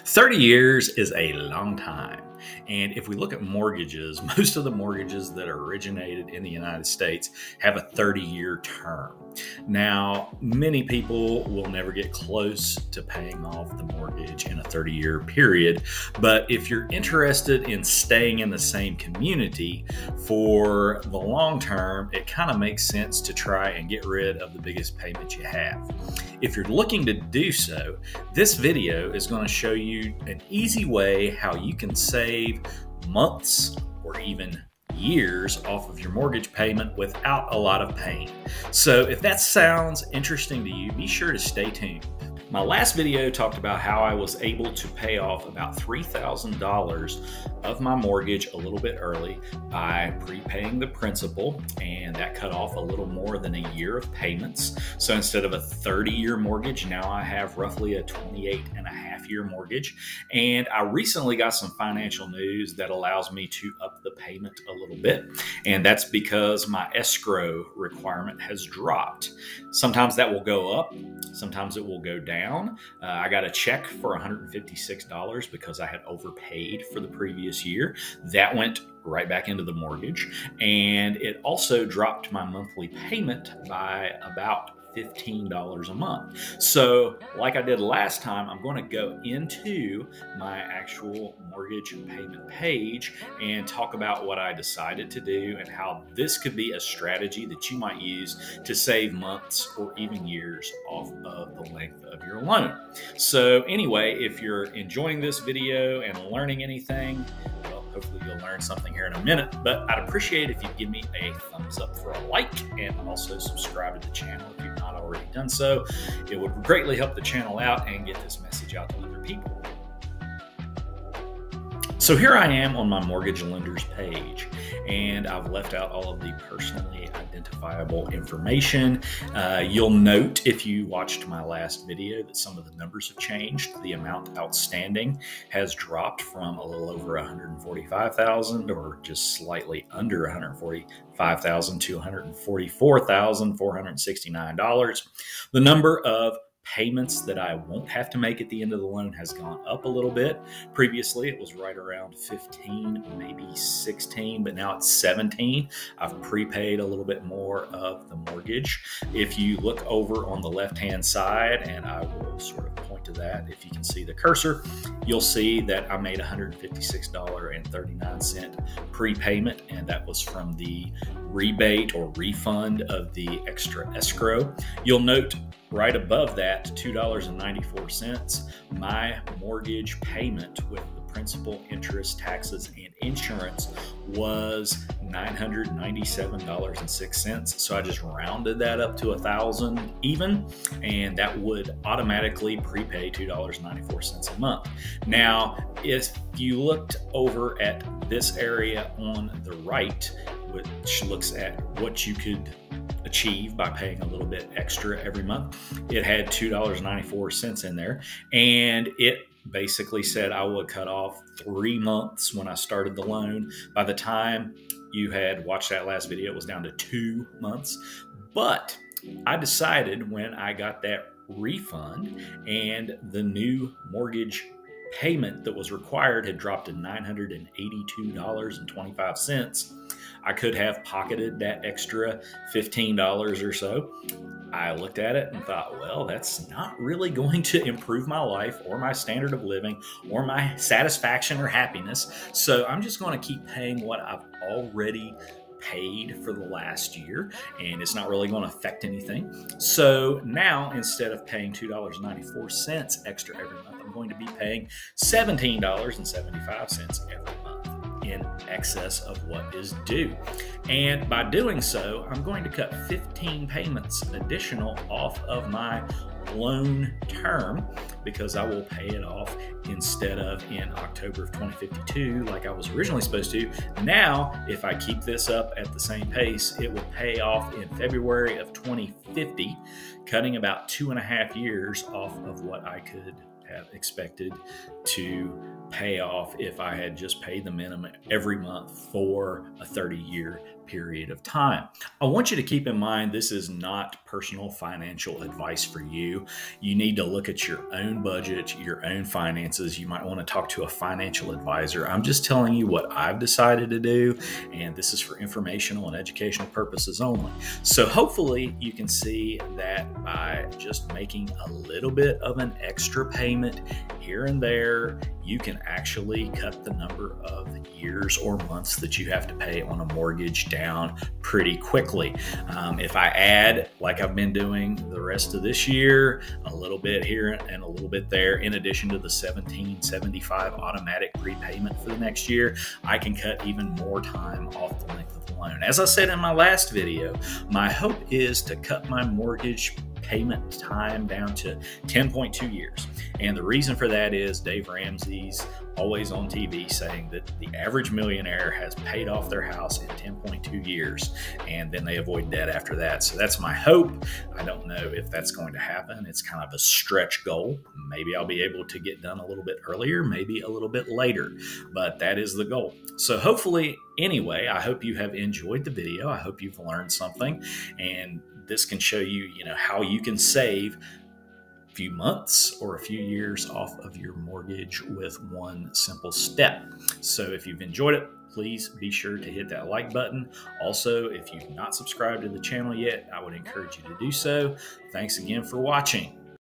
30 years is a long time. And if we look at mortgages, most of the mortgages that are originated in the United States have a 30-year term. Now, many people will never get close to paying off the mortgage in a 30-year period. But if you're interested in staying in the same community for the long term, it kind of makes sense to try and get rid of the biggest payment you have. If you're looking to do so, this video is going to show you an easy way how you can save months or even years off of your mortgage payment without a lot of pain. So if that sounds interesting to you, be sure to stay tuned. My last video talked about how I was able to pay off about $3,000 of my mortgage a little bit early by prepaying the principal, and that cut off a little more than a year of payments. So instead of a 30-year mortgage, now I have roughly a 28.5-year mortgage. And I recently got some financial news that allows me to up the payment a little bit, and that's because my escrow requirement has dropped. Sometimes that will go up, sometimes it will go down. I got a check for $156 because I had overpaid for the previous year. That went right back into the mortgage, and it also dropped my monthly payment by about $15 a month. So like I did last time, I'm going to go into my actual mortgage payment page and talk about what I decided to do and how this could be a strategy that you might use to save months or even years off of the length of your loan. So anyway, if you're enjoying this video and learning anything, well, hopefully you'll learn something here in a minute, but I'd appreciate if you give me a thumbs up for a like and also subscribe to the channel if you've not already done so. It would greatly help the channel out and get this message out to other people. So here I am on my mortgage lender's page, and I've left out all of the personally identifiable information. You'll note if you watched my last video that some of the numbers have changed. The amount outstanding has dropped from a little over $145,000 or just slightly under $145,000 to $144,469. The number of payments that I won't have to make at the end of the loan has gone up a little bit. Previously, it was right around 15, maybe 16, but now it's 17. I've prepaid a little bit more of the mortgage. If you look over on the left-hand side, and I will sort of point to that, if you can see the cursor, you'll see that I made $156.39 prepayment, and that was from the rebate or refund of the extra escrow. You'll note right above that, $2.94, my mortgage payment with the principal, interest, taxes, and insurance was $997.06. So I just rounded that up to $1,000 even, and that would automatically prepay $2.94 a month. Now, if you looked over at this area on the right, which looks at what you could achieve by paying a little bit extra every month, it had $2.94 in there, and it basically said I would cut off 3 months when I started the loan. By the time you had watched that last video, it was down to 2 months. But I decided when I got that refund and the new mortgage payment that was required had dropped to $982.25, I could have pocketed that extra $15 or so. I looked at it and thought, well, that's not really going to improve my life or my standard of living or my satisfaction or happiness. So I'm just going to keep paying what I've already paid for the last year, and it's not really going to affect anything. So now, instead of paying $2.94 extra every month, I'm going to be paying $17.75 every month in excess of what is due. And by doing so, I'm going to cut 15 payments additional off of my loan term, because I will pay it off instead of in October of 2052 like I was originally supposed to. Now, if I keep this up at the same pace, it will pay off in February of 2050, cutting about 2.5 years off of what I could have expected to pay off if I had just paid the minimum every month for a 30-year period of time. I want you to keep in mind this is not personal financial advice for you. You need to look at your own budget, your own finances. You might want to talk to a financial advisor. I'm just telling you what I've decided to do, and this is for informational and educational purposes only. So hopefully you can see that by just making a little bit of an extra payment here and there, you can actually cut the number of years or months that you have to pay on a mortgage down pretty quickly. If I add, like I've been doing the rest of this year, a little bit here and a little bit there, in addition to the $17.75 automatic prepayment for the next year, I can cut even more time off the length of the loan. As I said in my last video, my hope is to cut my mortgage payment time down to 10.2 years. And the reason for that is Dave Ramsey's always on TV saying that the average millionaire has paid off their house in 10.2 years, and then they avoid debt after that. So that's my hope. I don't know if that's going to happen. It's kind of a stretch goal. Maybe I'll be able to get done a little bit earlier, maybe a little bit later, but that is the goal. So hopefully, anyway, I hope you have enjoyed the video. I hope you've learned something, and this can show you, how you can save a few months or a few years off of your mortgage with one simple step. So if you've enjoyed it, please be sure to hit that like button. Also, if you've not subscribed to the channel yet, I would encourage you to do so. Thanks again for watching.